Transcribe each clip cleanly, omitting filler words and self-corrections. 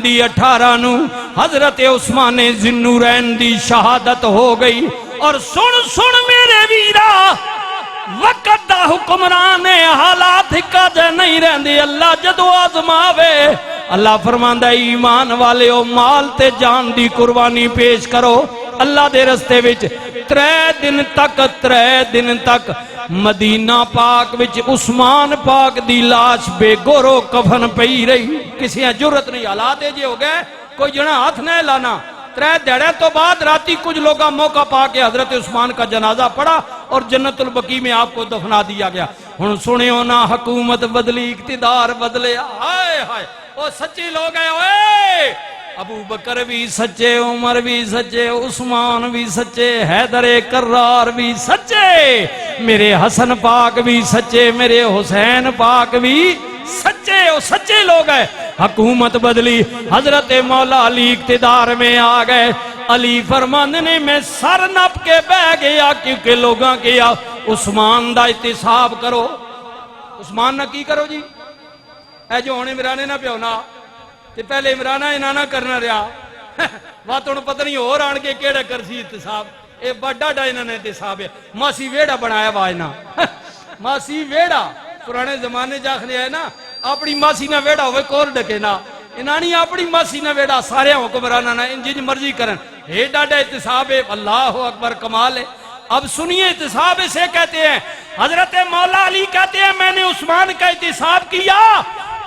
دی 18 نو حضرت عثمان ذوالنورین دی شہادت ہو گئی۔ اور سن میرے ویرا، وقت دا حکمران حالات کا جے نہیں رہندے، اللہ جدو آزماوے اللہ فرماندا ایمان والے او مال تے جان دی قربانی پیش کرو۔ اللہ دے رستے وچ 3 دن تک مدینہ پاک وچ عثمان پاک دی لاش بے گورو کفن پئی رہی۔ کسی جرت نہیں، حالات جے ہو گئے کوئی جنا ہاتھ نہ لانا۔ 3 دہڑے تو بعد راتی کچھ لوگاں موقع پا کے حضرت عثمان کا جنازہ پڑا اور جنت البقیع میں آپ کو دفنا دیا گیا۔ ہن سنیو نا، حکومت بدلی، اقتدار بدلے، ہائے ہائے وہ سچے لوگ ہیں۔ اوئے ابو بکر بھی سچے، عمر بھی سچے، عثمان بھی سچے، حیدر کرار بھی سچے، میرے حسن پاک بھی سچے، میرے حسین پاک بھی سچے، وہ سچے لوگ ہیں۔ حکومت بدلی، حضرت مولا علی اقتدار میں آ گئے۔ علی فرماندے نے میں سر نپ کے بہ گیا کیونکہ لوگاں کیا عثمان دا احتساب کرو۔ عثمان نہ کی کرو جی، اے جو ہونے عمرانے نہ پیونا تے پہلے عمرانہ انہاں نہ کرنا رہا بات انہوں پتہ نہیں اور آن کے کیڑا کرسی احتساب، اے بڑا ڈا انہاں نے احتساب ہے۔ ماسی ویڑا بنایا واجنا ماسی ویڑا پرانے زمانے جاکھنے آئے نا، اپنی ماسی نہ ویڑا ہوئے کور ڈکے نا، انہانی اپنی ماسی نہ ویڑا سارے حکمرانہ نہ جن مرضی کرن، اے ڈاڈا احتساب ہے۔ اللہ اکبر، کمال ہے۔ اب سنیے احتساب اسے کہتے ہیں۔ حضرت مولا علی کہتے ہیں میں نے عثمان کا احتساب کیا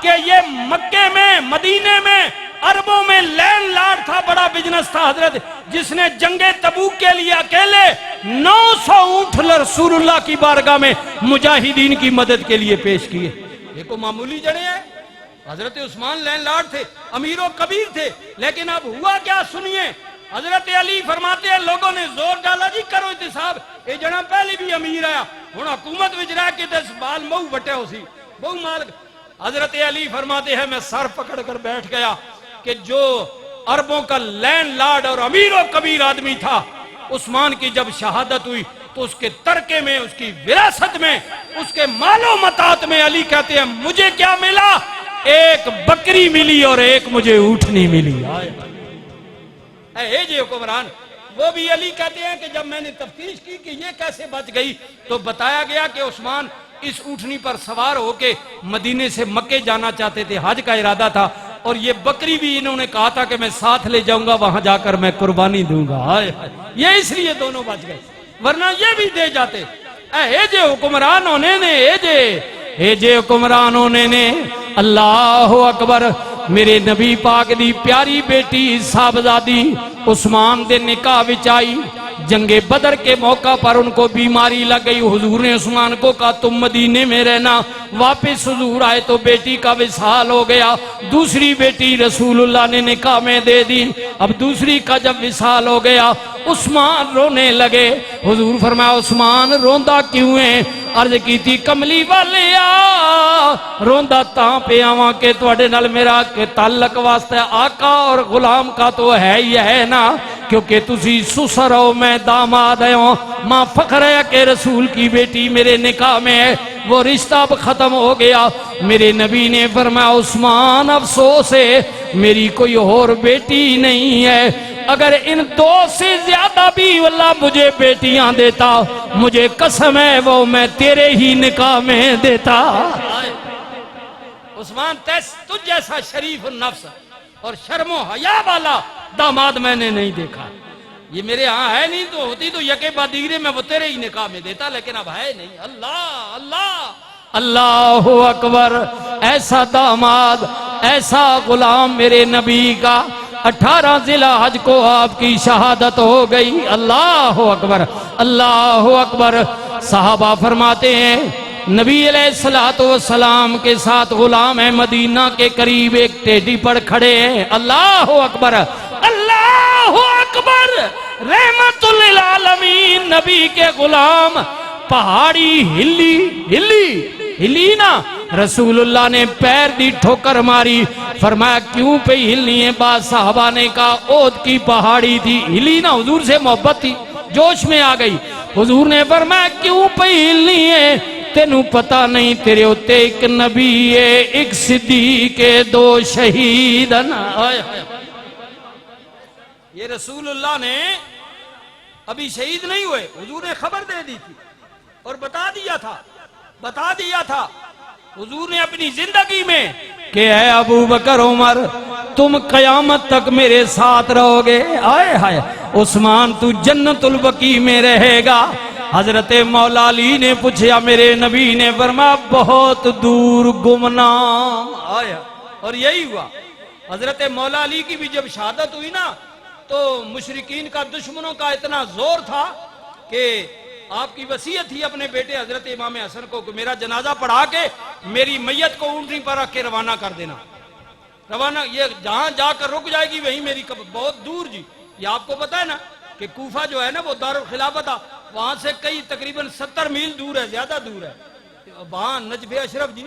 کہ یہ مکے میں، مدینے میں، عربوں میں لینڈ لارڈ تھا، بڑا بزنس تھا حضرت، جس نے جنگ تبوک کے لیے اکیلے 900 اونٹ رسول اللہ کی بارگاہ میں مجاہدین کی مدد کے لیے پیش کیے۔ یہ کو معمولی جڑے ہیں، حضرت عثمان لینڈ لارڈ تھے، امیر و کبیر تھے، لیکن اب ہوا کیا سنیے۔ حضرت علی فرماتے ہیں لوگوں نے زور ڈالا جی کرو احتساب، یہ جنا پہلے بھی امیر آیا، ہن حکومت وچ رہ کے دس بال مہو بٹے ہو سی، بہو مال۔ حضرت علی فرماتے ہیں میں سر پکڑ کر بیٹھ گیا کہ جو عربوں کا لینڈ لارڈ اور امیر و کبیر آدمی تھا، عثمان کی جب شہادت ہوئی تو اس کے ترکے میں، اس کی وراثت میں، اس کے مال و متاعت میں علی کہتے ہیں مجھے کیا ملا؟ ایک بکری ملی اور ایک مجھے اونٹنی ملی۔ اے جی حکمران، وہ بھی علی کہتے ہیں کہ جب میں نے تفتیش کی کہ یہ کیسے بچ گئی تو بتایا گیا کہ عثمان اس اونٹنی پر سوار ہو کے مدینے سے مکے جانا چاہتے تھے، حج کا ارادہ تھا، اور یہ بکری بھی انہوں نے کہا تھا کہ میں ساتھ لے جاؤں گا، وہاں جا کر میں قربانی دوں گا۔ یہ اس لیے دونوں بچ گئے، ورنہ یہ بھی دے جاتے۔ اے جے حکمران ہونے نے، اے جے حکمران ہونے نے، اللہ اکبر۔ میرے نبی پاک دی پیاری بیٹی صاحبزادی عثمان دے نکاح وچ آئی، جنگ بدر کے موقع پر ان کو بیماری لگ گئی، حضور نے عثمان کو کہا تم مدینے میں رہنا، واپس حضور آئے تو بیٹی کا وصال ہو گیا، دوسری بیٹی رسول اللہ نے نکاح میں دے دی۔ اب دوسری کا جب وصال ہو گیا عثمان رونے لگے، حضور فرمایا عثمان روندہ کیوں ہے؟ عرض کی تھی کملی والے روندہ تاں پہ آواں کہ توڑے نال میرا تعلق واسطہ آقا اور غلام کا تو ہے ہی ہے نا، کیونکہ تسی سسر ہو میں داماد ہوں، ماں فخر ہے کہ رسول کی بیٹی میرے نکاح میں ہے، وہ رشتہ اب ختم ہو گیا۔ میرے نبی نے فرمایا عثمان افسوس ہے میری کوئی اور بیٹی نہیں ہے، اگر ان 2 سے زیادہ بھی اللہ مجھے بیٹیاں دیتا مجھے قسم ہے وہ میں تیرے ہی نکاح میں دیتا۔ عثمان تجھ جیسا شریف النفس اور شرم و حیا والا داماد میں نے نہیں دیکھا، یہ میرے ہاں ہے نہیں، تو ہوتی تو یکے بعد دیگرے میں وہ تیرے ہی نکاح میں دیتا، لیکن اب ہے نہیں۔ اللہ اللہ اللہ اکبر، ایسا داماد، ایسا غلام میرے نبی کا۔ 18 ذی الحج کو آپ کی شہادت ہو گئی۔ اللہ اکبر اللہ اکبر۔ صحابہ فرماتے ہیں نبی علیہ السلام کے ساتھ غلام مدینہ کے قریب ایک ٹیڈی پر کھڑے ہیں۔ اللہ اکبر اللہ اکبر، رحمت للعالمین نبی کے غلام۔ پہاڑی ہلی نا، رسول اللہ نے پیر دی ٹھوکر ماری، فرمایا کیوں پہ ہلنی ہے؟ بعض صحابہ نے کہا اود کی پہاڑی تھی، ہلی نا، حضور سے محبت تھی، جوش میں آ گئی۔ حضور نے فرمایا کیوں پہ ہلنی ہے؟ تینوں پتہ نہیں تیرے ہوتے ایک نبی ہے، ایک صدیق ہے، دو شہید نا۔ یہ رسول اللہ نے ابھی شہید نہیں ہوئے، حضور نے خبر دے دی تھی اور بتا دیا تھا حضور نے اپنی زندگی میں کہ اے ابو بکر عمر تم قیامت تک میرے ساتھ رہو گے، آئے ہائے عثمان تو جنت البقیع میں رہے گا۔ حضرت مولا علی نے پوچھا، میرے نبی نے فرمایا بہت دور گمنام، آیا۔ اور یہی ہوا، حضرت مولا علی کی بھی جب شہادت ہوئی نا تو مشرکین کا، دشمنوں کا اتنا زور تھا کہ آپ کی وصیت تھی اپنے بیٹے حضرت امام حسن کو کہ میرا جنازہ پڑھا کے میری میت کو اونٹنی پر رکھ کے روانہ کر دینا، روانہ، یہ جہاں جا کر رک جائے گی وہیں میری قبر، بہت دور جی۔ یہ آپ کو پتا ہے نا کہ کوفہ جو ہے نا وہ دارالخلافت تھا، وہاں سے کئی تقریباً 70 میل دور ہے، زیادہ دور ہے۔ وہاں نجف اشرف جی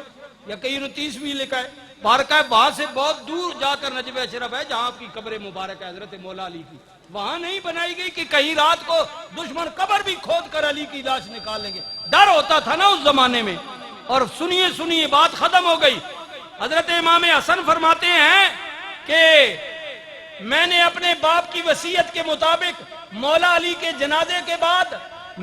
یا کئی 30 میل لکھا ہے، بارکہ ہے، وہاں سے بہت دور جا کر نجف اشرف ہے جہاں آپ کی قبر مبارک ہے حضرت مولا علی کی۔ وہاں نہیں بنائی گئی کہ کہیں رات کو دشمن قبر بھی کھود کر علی کی لاش نکال لیں گے، ڈر ہوتا تھا نا اس زمانے میں۔ اور سنیے بات ختم ہو گئی۔ حضرت امام حسن فرماتے ہیں کہ میں نے اپنے باپ کی وصیت کے مطابق مولا علی کے جنازے کے بعد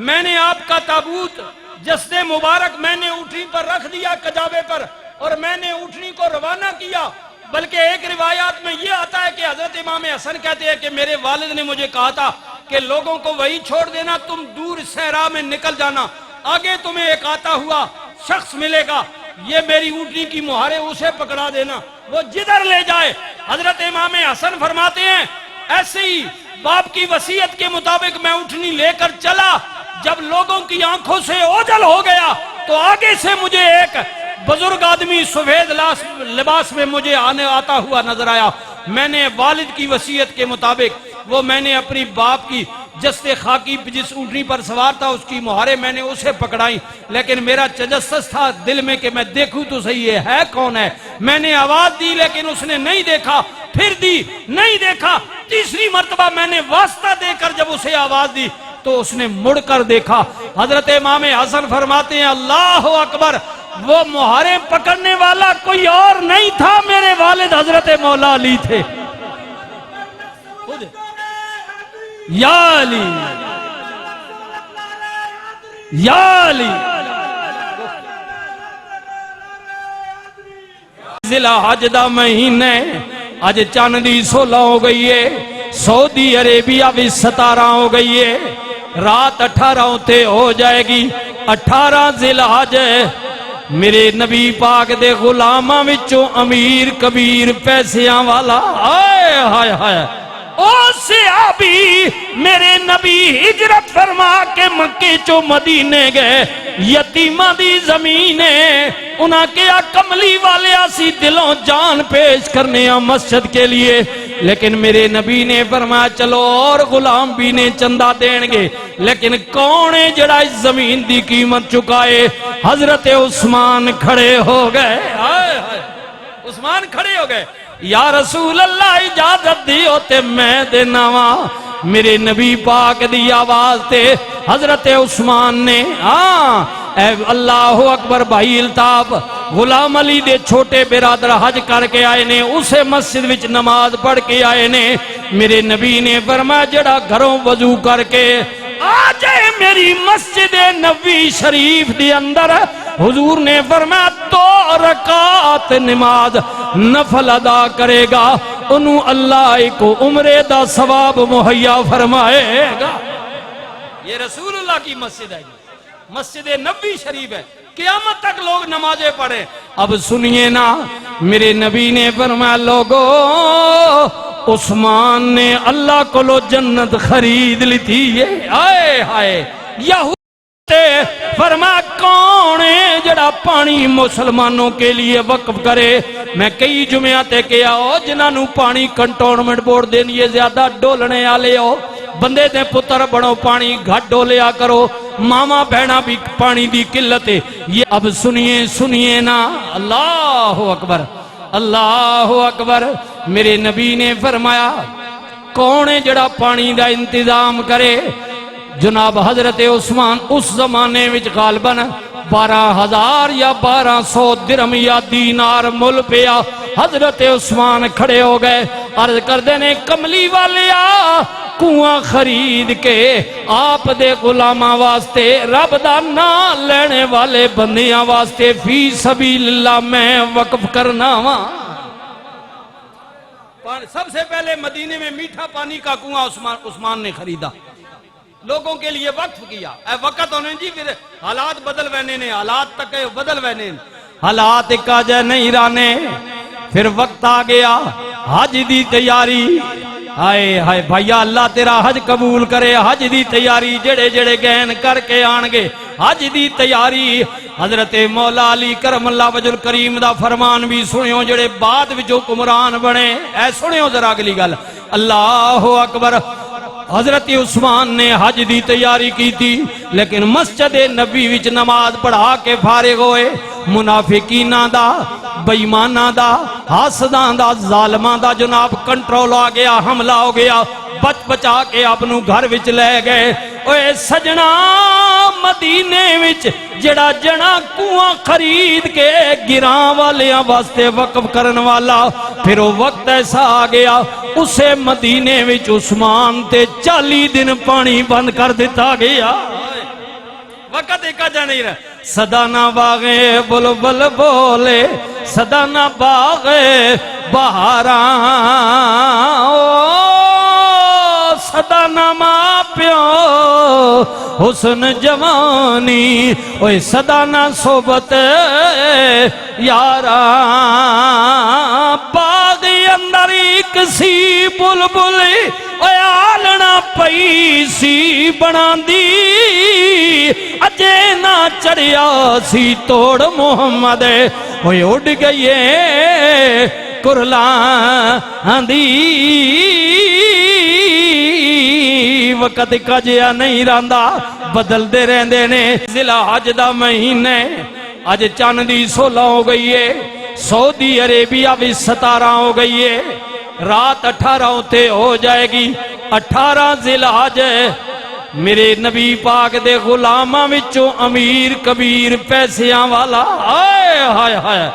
میں نے آپ کا تابوت جسد مبارک میں نے اونٹنی پر رکھ دیا کجاوے پر، اور میں نے اونٹنی کو روانہ کیا۔ بلکہ ایک روایات میں یہ آتا ہے کہ حضرت امام حسن کہتے ہیں کہ میرے والد نے مجھے کہا تھا کہ لوگوں کو وہی چھوڑ دینا، تم دور صحرا میں نکل جانا، آگے تمہیں ایک آتا ہوا شخص ملے گا، یہ میری اونٹنی کی مہارے اسے پکڑا دینا، وہ جدھر لے جائے۔ حضرت امام حسن فرماتے ہیں ایسے ہی باپ کی وصیت کے مطابق میں اونٹنی لے کر چلا، جب لوگوں کی آنکھوں سے اوجھل ہو گیا تو آگے سے مجھے ایک بزرگ آدمی سفید لباس میں مجھے آتا ہوا نظر آیا۔ میں نے والد کی وصیت کے مطابق وہ میں نے اپنی باپ کی جسد خاکی جس اونٹنی پر سوار تھا اس کی مہارے میں نے اسے پکڑائی، لیکن میرا تجسس تھا دل میں کہ میں دیکھوں تو صحیح ہے کون ہے۔ میں نے آواز دی لیکن اس نے نہیں دیکھا، پھر دی نہیں دیکھا، تیسری مرتبہ میں نے واسطہ دے کر جب اسے آواز دی تو اس نے مڑ کر دیکھا۔ حضرت امام حسن فرماتے ہیں اللہ اکبر، وہ مہاریں پکڑنے والا کوئی اور نہیں تھا، میرے والد حضرت مولا علی تھے۔ یا علی یا علی۔ ذی الحج دا مہینے اج چاند دی 16 ہو گئی ہے، سعودی عربیہ بھی 17 ہو گئی ہے، رات 18 تے ہو جائے گی، 18 ذی الحج۔ میرے نبی پاک دے غلاماں وچوں امیر کبیر پیسیاں والا، آئے ہائے ہائے، او صحابی میرے نبی ہجرت فرما کے مکے چو مدینے گئے، یتیمہ دی زمینے انہاں کیا کملی والے آسی دلوں جان پیش کرنے مسجد کے لیے، لیکن میرے نبی نے فرمایا چلو اور غلام بھی نے چندہ دین گے، لیکن کون ہے جڑا اس زمین دی قیمت چکائے؟ حضرت عثمان کھڑے ہو گئے، عثمان کھڑے ہو گئے، یا رسول اللہ اجازت دی ہوتے میں دینا وا۔ میرے نبی پاک دی آواز تے حضرت عثمان نے اے اللہ اکبر بھائی الطاف غلام علی دے چھوٹے برادر حج کر کے آئے نے، اسے مسجد وچ نماز پڑھ کے آئے نے۔ میرے نبی نے فرمایا جڑا گھروں وضو کر کے آ جائے میری مسجد نبوی شریف دے اندر، حضور نے فرمایا 2 رکعت نماز نفل ادا کرے گا، انہوں اللہ کو عمرے دا ثواب مہیا فرمائے گا۔ یہ رسول اللہ کی مسجد ہے، مسجد نبوی شریف ہے، قیامت تک لوگ نمازیں پڑھیں۔ اب سنیے نا، میرے نبی نے فرمایا لوگو عثمان نے اللہ کو لو جنت خرید لی تھی، آئے ہائے یہود فرمایا کون ہے جڑا پانی مسلمانوں کے لیے وقف کرے؟ میں کئی جمعہ تے کیا ہو جنہوں پانی کنٹونمنٹ بورڈ دینی زیادہ ڈولنے آلے ہو، بندے دے پتر بڑھو پانی گھٹ ڈولیا کرو، ماما بہنا بھی پانی دی قلت ہے۔ یہ اب سنیے نا، اللہ اکبر اللہ اکبر۔ میرے نبی نے فرمایا کون ہے جڑا پانی دا انتظام کرے؟ جناب حضرت عثمان اس زمانے وچ غالباً 12,000 یا 1200 درہم یا دینار مل پیا. حضرت عثمان کھڑے ہو گئے، عرض کر دینے کملی والیا کنواں خرید کے آپ دے غلاماں واسطے رب دا نام لینے والے بندیاں واسطے فی سبیل اللہ میں وقف کرنا وا. سب سے پہلے مدینے میں میٹھا پانی کا کنواں عثمان نے خریدا، لوگوں کے لیے وقف کیا. اے وقت ہونے جی پھر حالات بدل وینے نے، حالات تک بدل وینے، حالات کا جے نہیں رانے. پھر وقت آ گیا حج دی تیاری. ہائے ہائے بھائیا اللہ تیرا حج قبول کرے. حج دی تیاری جڑے جڑے گہن کر کے آنگے حج دی تیاری. حضرت مولا علی کرم اللہ وجہ الکریم دا فرمان بھی سنیو جڑے بعد وچوں حکمران بنے. اے سنیو ذرا اگلی گل. اللہ اکبر. حضرت عثمان نے حج دی تیاری کی تھی لیکن مسجد نبی وچ نماز پڑھا کے فارغ ہوئے. منافقینہ دا، بیمانہ دا، حاسداں دا، ظالماں دا جناب کنٹرول آ گیا، حملہ ہو گیا. بچ بچا کے اپنوں گھر وچ لے گئے. اوے سجنا مدینے وچ جڑا جنا کنواں خرید کے گراں والیاں واسطے وقف کرن والا، پھر وہ وقت ایسا آ گیا اسے مدینے وچ عثمان تے 40 دن پانی بند کر دیتا گیا. وقت ایک جا نہیں رہا. صدانا باغے بلبل بولے، صدانا باغے بہاراں، صدانا ماں پیو حسن جوانی، اوہ صدانا صحبت یاراں. باغی اندر ایک سی بلبلی اوہ آلنا پئی سی بنا دی، اجے نہ چڑیا سی توڑ محمد اوہ اڑ گئیے کرلان دی. وقت کا جیا نہیں رہندا بدل دے رہندے نے. ذی الحج دا مہینے اج چاند دی 16 ہو گئی ہے، سعودی عربیہ بھی 17 ہو گئی ہے، رات 18 تے ہو جائے گی. 18 ذی الحج میرے نبی پاک دے غلاماں وچوں امیر کبیر پیسیاں والا ہائے ہائے ہائے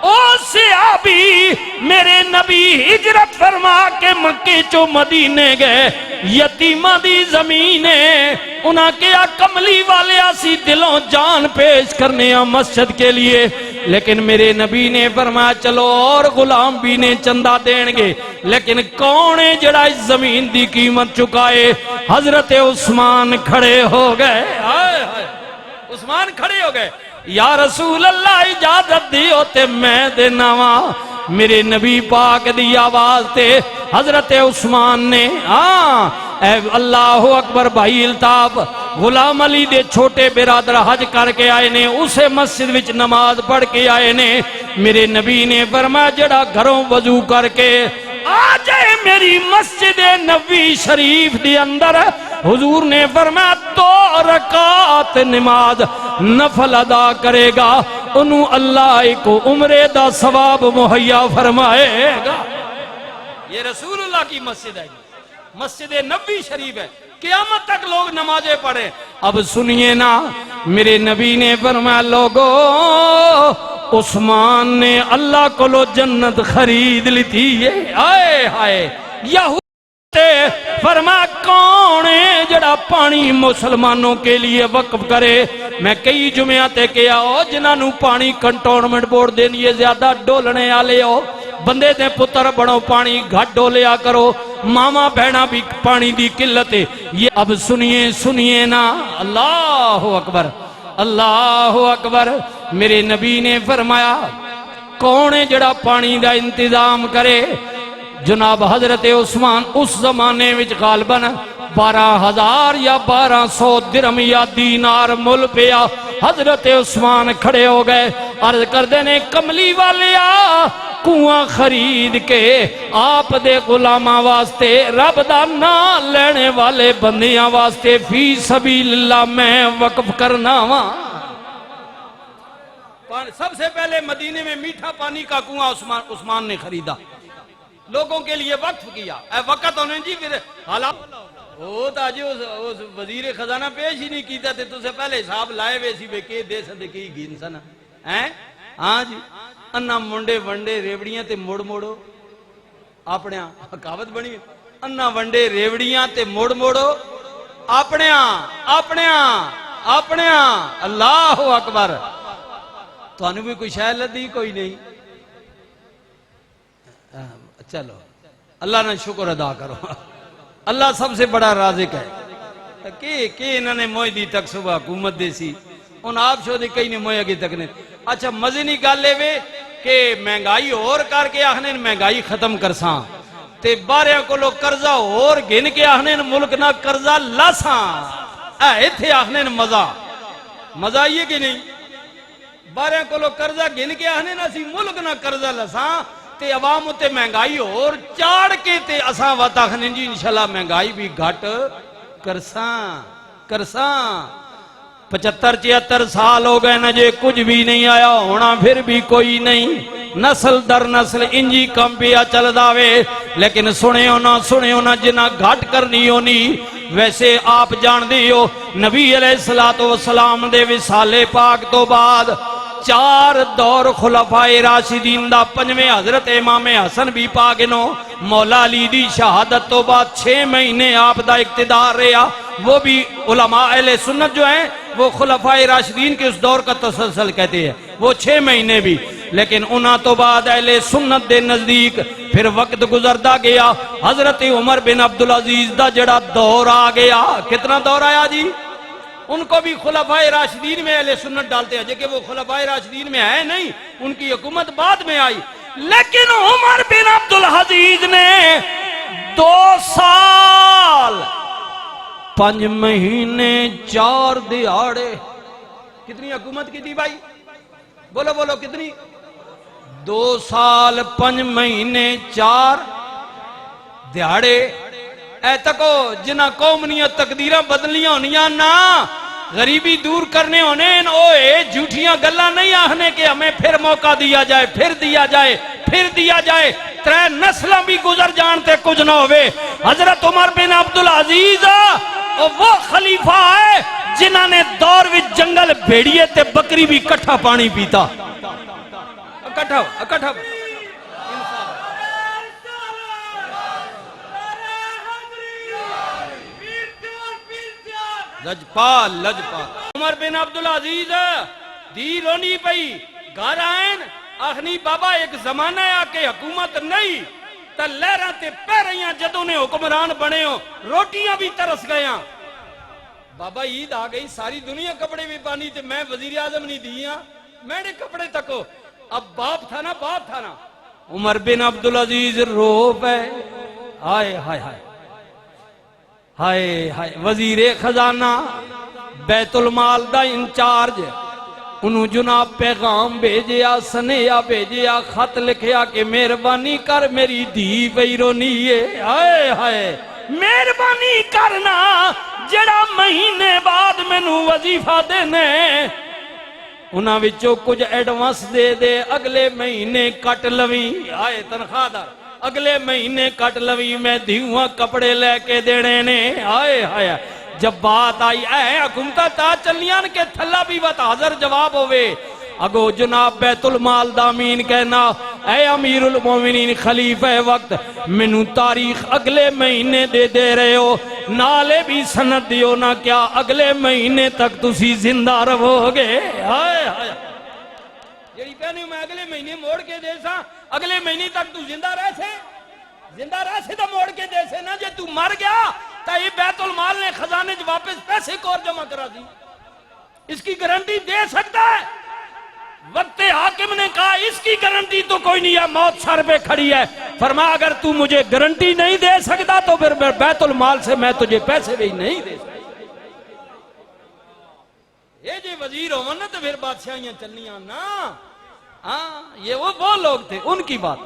او صحابی میرے نبی ہجرت فرما کے مکے چو مدینے گئے. یتیمہ دی زمین ہے، انہاں کیا کملی والے آسی دلوں جان پیش کرنے ہیں مسجد کے لیے. لیکن میرے نبی نے فرمایا چلو اور غلام بھی نے چندہ دیں گے، لیکن کون ہے جڑا اس زمین دی قیمت چکائے؟ حضرت عثمان کھڑے ہو گئے. عثمان کھڑے ہو گئے. یا رسول اللہ اجازت دیو تے میں دینا وا. میرے نبی پاک دی آواز تے حضرت عثمان نے اے اللہ اکبر. بھائی الطاف غلام علی دے چھوٹے برادر حج کر کے آئے نے، اسے مسجد وچ نماز پڑھ کے آئے نے. میرے نبی نے فرمایا جڑا گھروں وضو کر کے آ جائے میری مسجد نبی شریف دی اندر، حضور نے فرمایا 2 رکعت نماز نفل ادا کرے گا، انہوں اللہ کو عمرے دا ثواب مہیا فرمائے گا. یہ رسول اللہ کی مسجد ہے، مسجد نبی شریف ہے، قیامت تک لوگ نمازیں پڑھیں. اب سنیے نا میرے نبی نے فرمایا لوگو عثمان نے اللہ کو لو جنت خرید لی تھی. آئے ہائے یہود فرما کون ہے جڑا پانی مسلمانوں کے لیے وقف کرے؟ میں کئی جمعہ کیا ہو جنہوں پانی کنٹونمنٹ بورڈ دینی زیادہ ڈولنے آلے ہو، بندے دے پتر بڑھو پانی گھٹ ڈولیا کرو، ماما بہنا بھی پانی دی قلت ہے. یہ اب سنیے نا. اللہ اکبر اللہ اکبر. میرے نبی نے فرمایا کون ہے جڑا پانی دا انتظام کرے؟ جناب حضرت عثمان اس زمانے وچ غالباً 12,000 یا 1200 درہم یا دینار مل پیا. حضرت عثمان کھڑے ہو گئے، عرض کر دینے کملی والیا کنواں خرید کے آپ دے غلاماں واسطے رب دا نام لینے والے بندیاں واسطے فی سبیل اللہ میں وقف کرنا وا. سب سے پہلے مدینے میں میٹھا پانی کا کنواں عثمان نے خریدا، لوگوں کے لیے وقف کیا. اے وقت ہونے جی پھر حالات وہ تو اج اس وزیر خزانہ پیش ہی نہیں کیتا تے تسے پہلے حساب لائے وے سی بے کے دے سدے کی گین سن ہیں ہاں جی انا منڈے ونڈے ریوڑیاں تے موڑ موڑو اپنے کہاوت بنی انا ونڈے ریوڑیاں تے موڑ موڑو اپنے اپنے اپنے اللہ اکبر تانوں بھی کوئی شے لدی کوئی نہیں چلو اللہ نے شکر ادا کرو اللہ سب سے بڑا رازق ہے کہ انہوں نے موئی دی تک صبح حکومت دے سی ان آپ شو دے کئی نے موئی اگے تک نے اچھا مزے نہیں گل لے وے کہ مہنگائی اور کر کے آخنے مہنگائی ختم کرساں تے بارے کو لو قرضہ اور گن کے آخنے ملک نہ قرضہ لاساں اے تھے آخنے مزہ مزہ یہ کہ نہیں بارے کو لو قرضہ گن کے آخنے نہ سی ملک نہ قرضہ لاساں تے عوام تے مہنگائی اور چاڑ کے تے اساں وات آخنے جی انشاءاللہ مہنگائی بھی گھٹ کرساں 75-76 سال ہو گئے نہ جے کچھ بھی نہیں آیا ہونا پھر بھی کوئی نہیں نسل در نسل انجی کم پیا چل داوے لیکن سنے ہونا جنہ گھٹ کرنی ہونی ویسے آپ جان دیو نبی علیہ السلام دے وصال پاک تو بعد 4 دور خلفائے راشدین دا 5ویں حضرت امام حسن بھی پاگنو مولا علی دی شہادت تو بعد 6 مہینے آپ دا اقتدار رہا وہ بھی علماء اہل سنت جو ہیں وہ خلفائے راشدین کے اس دور کا تسلسل کہتے ہیں وہ 6 مہینے بھی لیکن انہاں تو بعد اہل سنت دے نزدیک پھر وقت گزرتا گیا حضرت عمر بن عبدالعزیز دا جڑا دور آ گیا کتنا دور آیا جی ان کو بھی خلفائے راشدین میں اہل سنت ڈالتے ہیں جبکہ وہ خلفائے راشدین میں ہے نہیں ان کی حکومت بعد میں آئی لیکن عمر بن عبدالعزیز نے 2 سال 5 مہینے 4 دیہاڑے کتنی حکومت کی تھی بھائی بولو کتنی 2 سال 5 مہینے 4 دیہاڑے اے تکو جنہ قومنیت تقدیرہ بدلیاں ہونیاں نا غریبی دور کرنے ہونے اوے جھوٹیاں گلہ نہیں آہنے کہ ہمیں پھر موقع دیا جائے پھر دیا جائے 3 نسلہ بھی گزر جانتے کچھ نہ ہوئے حضرت عمر بن عبدالعزیز وہ خلیفہ ہے جنہ نے دور وچ جنگل بھیڑیے تے بکری بھی کٹھا پانی پیتا اکٹھا لجپال عمر بن عبدالعزیز دی رونی پئی گھر آئین آخنی بابا ایک زمانہ ہے آکے حکومت نہیں تا لہراں تے پیریاں جدوں نے حکمران بنے ہو روٹیاں بھی ترس گیاں بابا عید آ گئی ساری دنیا کپڑے بھی پانی تے میں وزیر اعظم نہیں دیاں میں نے کپڑے تکو اب باپ تھا نا عمر بن عبدالعزیز رو پے ہائے وزیر خزانہ بیت المال دا انچارج انہوں جناب پیغام بھیجیا سنیا بھیجیا خط لکھیا کہ مہربانی کر میری دھی پئی رونی ہے ہائے مہربانی کرنا جڑا مہینے بعد مینوں وظیفہ دینے انہاں وچوں کچھ ایڈوانس دے اگلے مہینے کٹ لویں آئے تنخواہ دار اگلے مہینے کٹ لویں میں دیواں کپڑے لے کے دینے نے آئے جب بات آئی اے حکومتہ تا چلیاں کے تھلا بھی بات حاضر جواب ہوئے اگو جناب بیت المال دامین کہنا اے امیر المومنین خلیفہ وقت منو تاریخ اگلے مہینے دے رہے ہو نالے بھی سند دیو نا کیا اگلے مہینے تک تسی زندہ رہو گے یہی پہنے میں اگلے مہینے موڑ کے دے سا اگلے مہینے تک تو زندہ رہ سے تو موڑ کے دے سے نا جے تو مر گیا تا یہ بیت المال نے خزانے واپس پیسے کو اور جمع کرا دی اس کی گارنٹی دے سکتا ہے وقت حاکم نے کہا اس کی گارنٹی تو کوئی نہیں ہے موت سر پہ کھڑی ہے فرمایا اگر تو مجھے گارنٹی نہیں دے سکتا تو پھر بیت المال سے میں تجھے پیسے بھی نہیں دے سکتا یہ جی وزیر ہوں نا تو پھر بادشاہیاں چلنیاں نا یہ وہ لوگ تھے ان کی بات